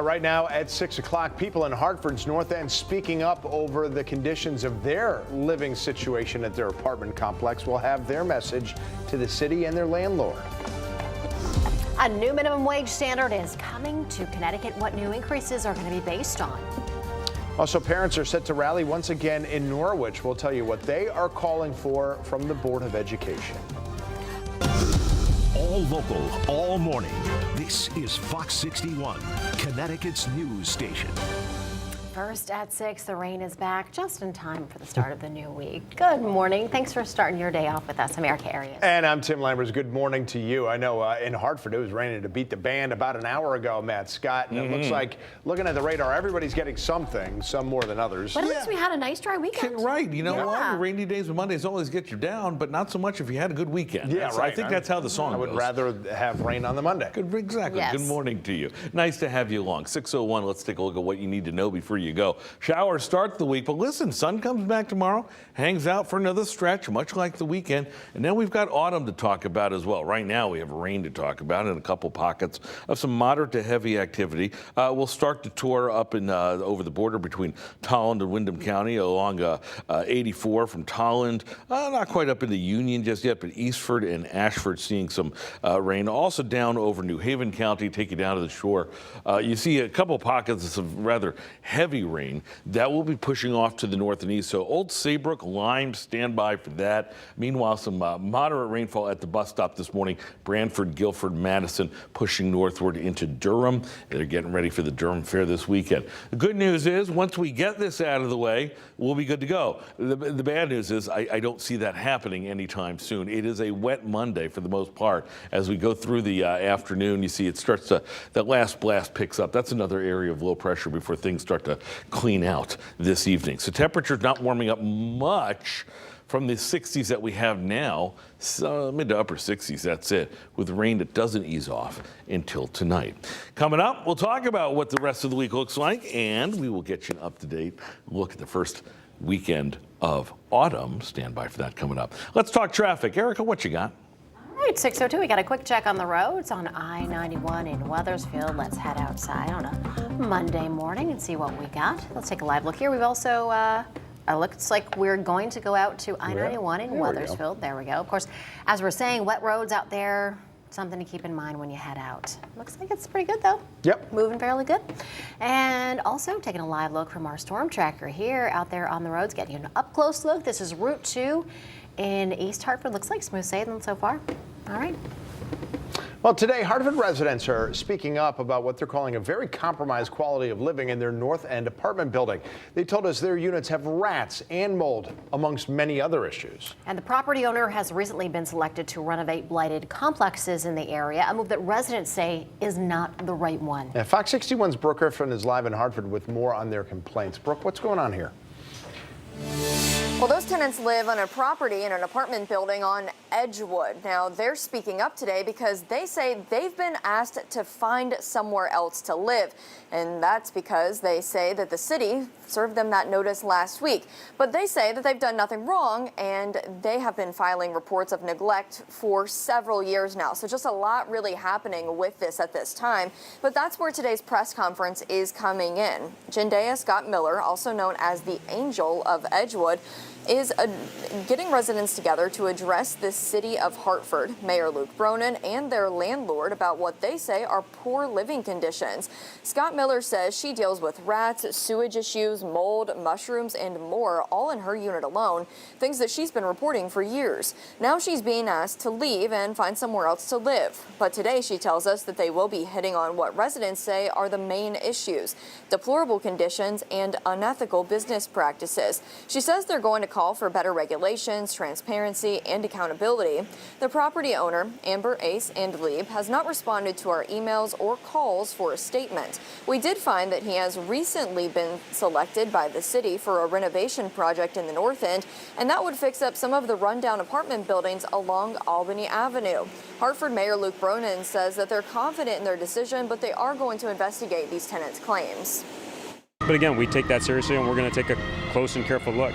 Right now at 6 o'clock, people in Hartford's North End speaking up over the conditions of their living situation at their apartment complex will have their message to the city and their landlord. A new minimum wage standard is coming to Connecticut. What new increases are going to be based on? Also, parents are set to rally once again in Norwich. We'll tell you what they are calling for from the Board of Education. All local, all morning. This is Fox 61, Connecticut's news station. First at 6, the rain is back just in time for the start of the new week. Good morning. Thanks for starting your day off with us. I'm Erica Arias. And I'm Tim Lambers. Good morning to you. I know in Hartford it was raining to beat the band about an hour ago, Matt Scott. And it looks like, looking at the radar, everybody's getting something, some more than others. But at least we had a nice dry weekend. Right. You know what? Rainy days and Mondays always get you down, but not so much if you had a good weekend. Yeah, right. I think that's how the song goes. I would rather have rain on the Monday. Exactly. Yes. Good morning to you. Nice to have you along. 6:01. Let's take a look at what you need to know before you go. Showers start the week, but listen, sun comes back tomorrow, hangs out for another stretch, much like the weekend, and then we've got autumn to talk about as well. Right now we have rain to talk about and a couple pockets of some moderate to heavy activity. We'll start the tour up in over the border between Tolland and Windham County along 84 from Tolland, not quite up into Union just yet, but Eastford and Ashford seeing some rain. Also down over New Haven County, take you down to the shore. You see a couple pockets of some rather heavy rain. That will be pushing off to the north and east. So Old Saybrook, Lyme, stand by for that. Meanwhile, some moderate rainfall at the bus stop this morning. Branford, Guilford, Madison pushing northward into Durham. They're getting ready for the Durham Fair this weekend. The good news is once we get this out of the way, we'll be good to go. The bad news is I don't see that happening anytime soon. It is a wet Monday for the most part. As we go through the afternoon, you see it starts to, that last blast picks up. That's another area of low pressure before things start to clean out this evening. So temperatures not warming up much from the 60s that we have now, so mid to upper 60s, that's it, with rain that doesn't ease off until tonight. Coming up, we'll talk about what the rest of the week looks like, and we will get you an up-to-date look at the first weekend of autumn. Stand by for that coming up. Let's talk traffic. Erica, what you got? All right, 6:02, we got a quick check on the roads on I-91 in Wethersfield. Let's head outside on a Monday morning and see what we got. Let's take a live look here. We've also, looks like we're going to go out to I-91 in Wethersfield. There we go. Of course, as we're saying, wet roads out there, something to keep in mind when you head out. Looks like it's pretty good though. Yep. Moving fairly good. And also taking a live look from our storm tracker here out there on the roads, getting you an up close look. This is Route 2 in East Hartford. Looks like smooth sailing so far. All right. Well, today, Hartford residents are speaking up about what they're calling a very compromised quality of living in their North End apartment building. They told us their units have rats and mold, amongst many other issues. And the property owner has recently been selected to renovate blighted complexes in the area, a move that residents say is not the right one. Now, Fox 61's Brooke Griffin is live in Hartford with more on their complaints. Brooke, what's going on here? Well, those tenants live on a property in an apartment building on Edgewood. Now, they're speaking up today because they say they've been asked to find somewhere else to live. And that's because they say that the city served them that notice last week. But they say that they've done nothing wrong, and they have been filing reports of neglect for several years now. So just a lot really happening with this at this time. But that's where today's press conference is coming in. Jendea Scott Miller, also known as the Angel of Edgewood, is getting residents together to address the city of Hartford, Mayor Luke Bronin, and their landlord about what they say are poor living conditions. Scott Miller says she deals with rats, sewage issues, mold, mushrooms, and more, all in her unit alone, things that she's been reporting for years. Now she's being asked to leave and find somewhere else to live. But today she tells us that they will be hitting on what residents say are the main issues: deplorable conditions and unethical business practices. She says they're going to call for better regulations, transparency, and accountability. The property owner, Amber Ace and Lieb, has not responded to our emails or calls for a statement. We did find that he has recently been selected by the city for a renovation project in the North End, and that would fix up some of the rundown apartment buildings along Albany Avenue. Hartford Mayor Luke Bronin says that they're confident in their decision, but they are going to investigate these tenants' claims. But again, we take that seriously, and we're going to take a close and careful look.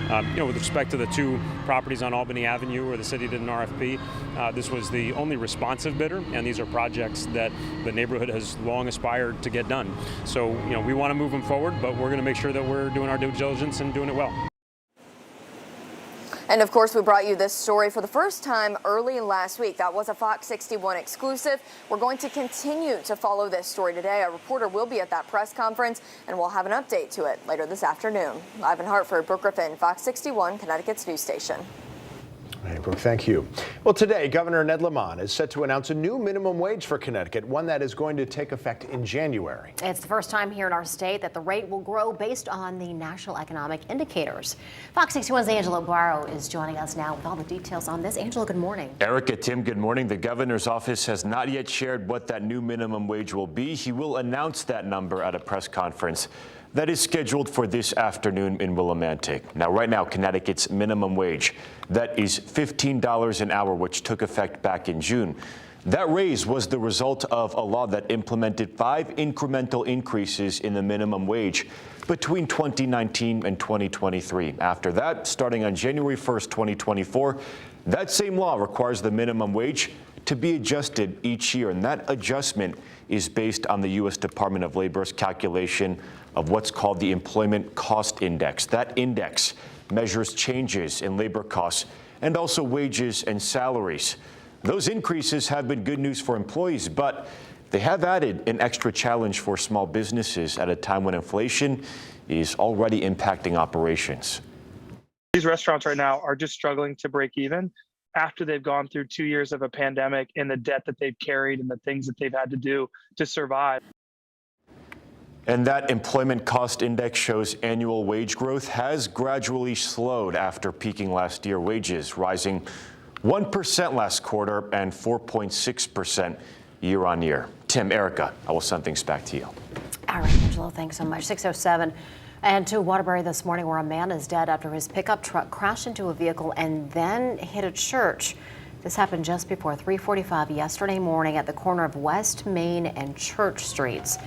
With respect to the two properties on Albany Avenue where the city did an RFP, this was the only responsive bidder, and these are projects that the neighborhood has long aspired to get done. So, we want to move them forward, but we're going to make sure that we're doing our due diligence and doing it well. And of course, we brought you this story for the first time early last week. That was a Fox 61 exclusive. We're going to continue to follow this story today. A reporter will be at that press conference, and we'll have an update to it later this afternoon. Live in Hartford, Brooke Griffin, Fox 61, Connecticut's news station. Hey, Brooke, thank you. Well, today, Governor Ned Lamont is set to announce a new minimum wage for Connecticut, one that is going to take effect in January. It's the first time here in our state that the rate will grow based on the national economic indicators. Fox 61's Angelo Barrow is joining us now with all the details on this. Angelo, good morning. Erica, Tim, good morning. The governor's office has not yet shared what that new minimum wage will be. He will announce that number at a press conference that is scheduled for this afternoon in Willimantic. Now, right now, Connecticut's minimum wage, that is $15 an hour, which took effect back in June. That raise was the result of a law that implemented 5 incremental increases in the minimum wage between 2019 and 2023. After that, starting on January 1st, 2024, that same law requires the minimum wage to be adjusted each year, and that adjustment is based on the U.S. Department of Labor's calculation of what's called the Employment Cost Index. That index measures changes in labor costs and also wages and salaries. Those increases have been good news for employees, but they have added an extra challenge for small businesses at a time when inflation is already impacting operations. These restaurants right now are just struggling to break even after they've gone through 2 years of a pandemic and the debt that they've carried and the things that they've had to do to survive. And that employment cost index shows annual wage growth has gradually slowed after peaking last year. Wages rising 1% last quarter and 4.6% year on year. Tim, Erica, I will send things back to you. All right, Angelo, thanks so much. 6:07. And to Waterbury this morning, where a man is dead after his pickup truck crashed into a vehicle and then hit a church. This happened just before 3:45 yesterday morning at the corner of West Main and Church Streets.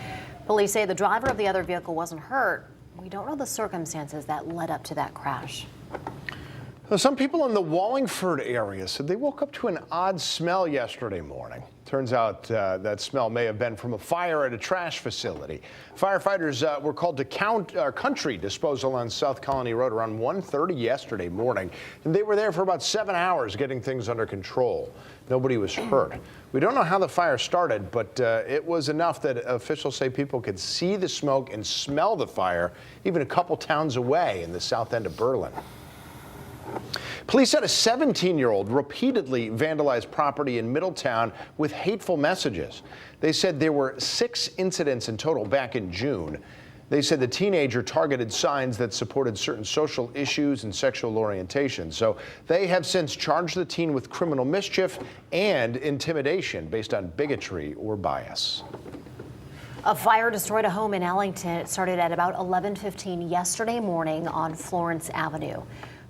Police say the driver of the other vehicle wasn't hurt. We don't know the circumstances that led up to that crash. Well, some people in the Wallingford area said they woke up to an odd smell yesterday morning. Turns out that smell may have been from a fire at a trash facility. Firefighters were called to Country Disposal on South Colony Road around 1:30 yesterday morning, and they were there for about 7 hours getting things under control. Nobody was hurt. We don't know how the fire started, but it was enough that officials say people could see the smoke and smell the fire even a couple towns away in the south end of Berlin. Police said a 17-year-old repeatedly vandalized property in Middletown with hateful messages. They said there were 6 incidents in total back in June. They said the teenager targeted signs that supported certain social issues and sexual orientation. So they have since charged the teen with criminal mischief and intimidation based on bigotry or bias. A fire destroyed a home in Ellington. It started at about 11:15 yesterday morning on Florence Avenue.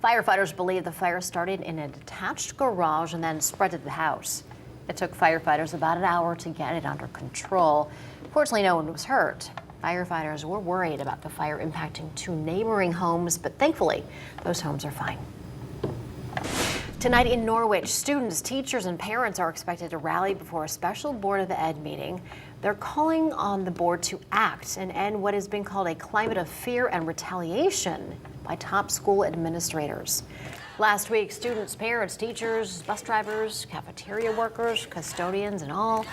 Firefighters believe the fire started in a detached garage and then spread to the house. It took firefighters about an hour to get it under control. Fortunately, no one was hurt. Firefighters were worried about the fire impacting 2 neighboring homes, but thankfully, those homes are fine. Tonight in Norwich, students, teachers, and parents are expected to rally before a special Board of Ed meeting. They're calling on the board to act and end what has been called a climate of fear and retaliation by top school administrators. Last week, students, parents, teachers, bus drivers, cafeteria workers, custodians, and all,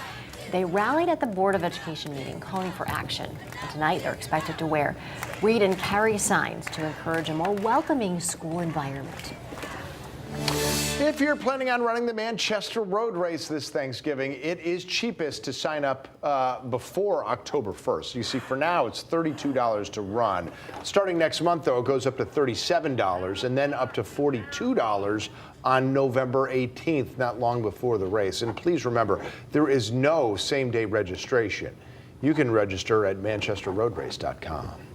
they rallied at the Board of Education meeting calling for action. And tonight, they're expected to wear read and carry signs to encourage a more welcoming school environment. If you're planning on running the Manchester Road Race this Thanksgiving, it is cheapest to sign up before October 1st. You see, for now, it's $32 to run. Starting next month, though, it goes up to $37 and then up to $42 on November 18th, not long before the race. And please remember, there is no same-day registration. You can register at manchesterroadrace.com.